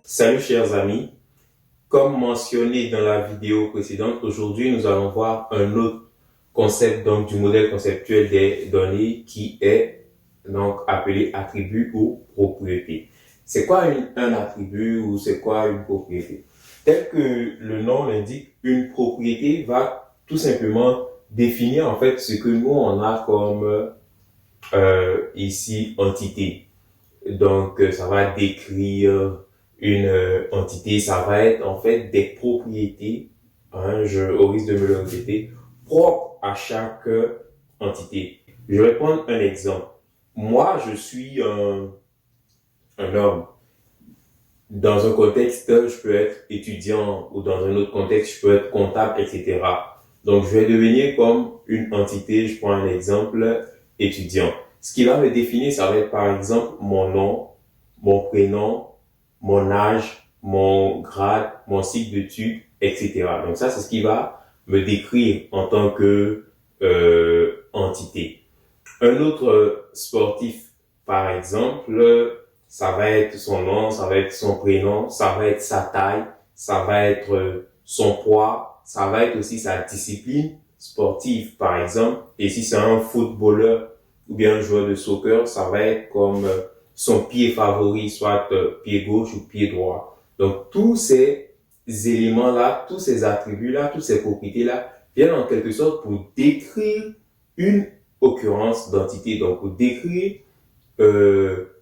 Salut chers amis, comme mentionné dans la vidéo précédente, aujourd'hui nous allons voir un autre concept donc du modèle conceptuel des données qui est donc appelé attribut ou propriété. C'est quoi un attribut ou c'est quoi une propriété? Tel que le nom l'indique, une propriété va tout simplement définir en fait ce que nous on a comme ici entité. Donc ça va décrire une entité, ça va être en fait des propriétés, au risque de me le répéter, propres à chaque entité. Je vais prendre un exemple. Moi, je suis un homme. Dans un contexte, je peux être étudiant ou dans un autre contexte, je peux être comptable, etc. Donc, je vais devenir comme une entité, je prends un exemple, étudiant. Ce qui va me définir, ça va être par exemple mon nom, mon prénom, mon âge, mon grade, mon cycle d'études, etc. Donc ça, c'est ce qui va me décrire en tant que entité. Un autre sportif, par exemple, ça va être son nom, ça va être son prénom, ça va être sa taille, ça va être son poids, ça va être aussi sa discipline sportive, par exemple. Et si c'est un footballeur ou bien un joueur de soccer, ça va être comme son pied favori, soit pied gauche ou pied droit. Donc, tous ces éléments-là, tous ces attributs-là, toutes ces propriétés-là viennent en quelque sorte pour décrire une occurrence d'entité. Donc, pour décrire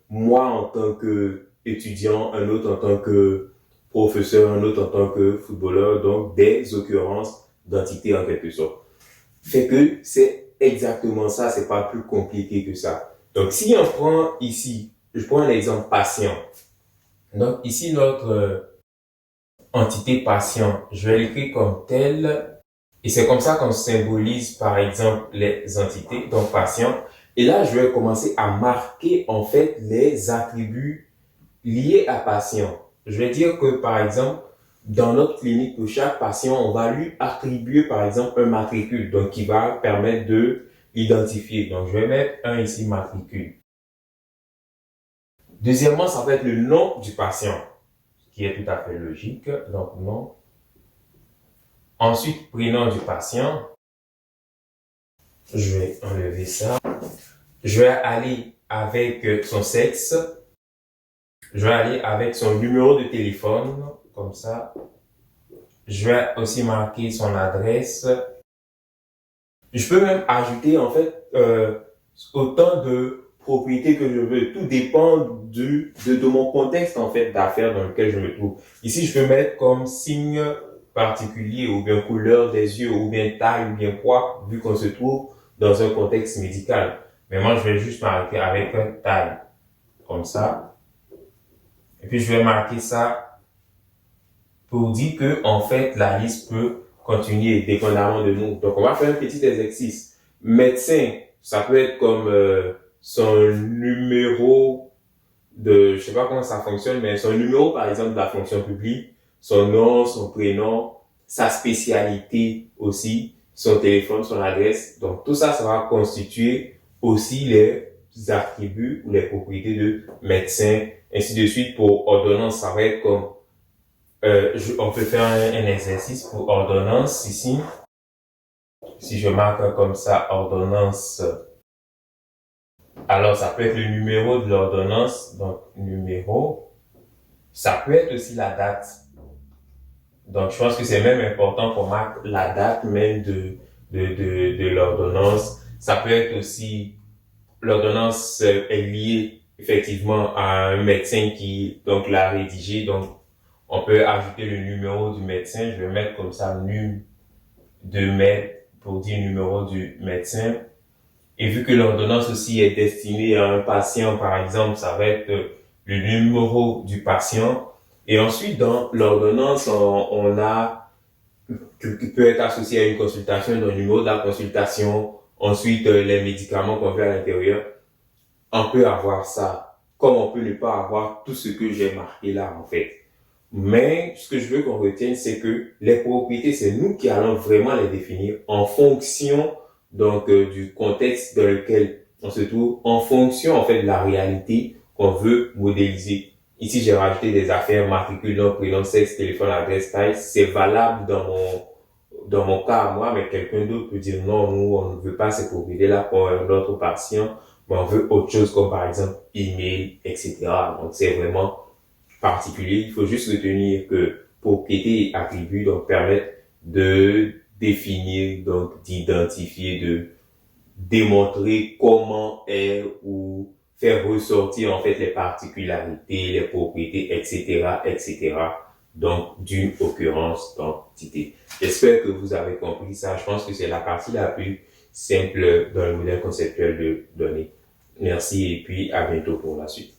moi en tant que étudiant, un autre en tant que professeur, un autre en tant que footballeur, donc des occurrences d'entité en quelque sorte. Fait que c'est exactement ça, c'est pas plus compliqué que ça. Donc, si on prend ici, je prends l'exemple patient. Donc, ici, notre entité patient, je vais l'écrire comme tel. Et c'est comme ça qu'on symbolise, par exemple, les entités, donc patient. Et là, je vais commencer à marquer, en fait, les attributs liés à patient. Je vais dire que, par exemple, dans notre clinique, pour chaque patient, on va lui attribuer, par exemple, un matricule, donc qui va permettre de l'identifier. Donc, je vais mettre un ici, matricule. Deuxièmement, ça va être le nom du patient, qui est tout à fait logique. Donc, nom. Ensuite, prénom du patient. Je vais enlever ça. Je vais aller avec son sexe. Je vais aller avec son numéro de téléphone, comme ça. Je vais aussi marquer son adresse. Je peux même ajouter, en fait, autant de propriétés que je veux. Tout dépend de mon contexte, en fait, d'affaires dans lequel je me trouve. Ici, je peux mettre comme signe particulier, ou bien couleur des yeux, ou bien taille, ou bien poids, vu qu'on se trouve dans un contexte médical. Mais moi, je vais juste marquer avec un taille, comme ça. Et puis, je vais marquer ça pour dire que, en fait, la liste peut continuer dépendamment de nous. Donc, on va faire un petit exercice. Médecin, ça peut être comme son numéro je sais pas comment ça fonctionne, mais son numéro, par exemple, de la fonction publique, son nom, son prénom, sa spécialité aussi, son téléphone, son adresse. Donc, tout ça, ça va constituer aussi les attributs ou les propriétés de médecin, ainsi de suite. Pour ordonnance, ça va être comme, on peut faire un exercice pour ordonnance ici. Si je marque comme ça, ordonnance, alors ça peut être le numéro de l'ordonnance, donc numéro. Ça peut être aussi la date. Donc, je pense que c'est même important qu'on marque la date même de l'ordonnance. Ça peut être aussi, l'ordonnance est liée effectivement à un médecin qui, donc, l'a rédigé. Donc, on peut ajouter le numéro du médecin. Je vais mettre comme ça, num de maître pour dire numéro du médecin. Et vu que l'ordonnance aussi est destinée à un patient, par exemple, ça va être le numéro du patient. Et ensuite, dans l'ordonnance, on a, qui peut être associé à une consultation, donc le numéro de la consultation. Ensuite, les médicaments qu'on veut à l'intérieur. On peut avoir ça, comme on peut ne pas avoir tout ce que j'ai marqué là, en fait. Mais ce que je veux qu'on retienne, c'est que les propriétés, c'est nous qui allons vraiment les définir en fonction donc du contexte dans lequel on se trouve en fonction en fait de la réalité qu'on veut modéliser. Ici, j'ai rajouté des affaires, matricule, nom, prénom, sexe, téléphone, adresse, taille. C'est valable dans mon cas à moi, mais quelqu'un d'autre peut dire non, nous, on ne veut pas ces propriétés-là pour un autre patient, mais on veut autre chose comme par exemple email, etc. Donc, c'est vraiment particulier. Il faut juste retenir que propriété et attribut donc permettent de définir, donc d'identifier, de démontrer comment est ou faire ressortir en fait les particularités, les propriétés, etc., etc. Donc d'une occurrence d'entité. J'espère que vous avez compris ça. Je pense que c'est la partie la plus simple dans le modèle conceptuel de données. Merci et puis à bientôt pour la suite.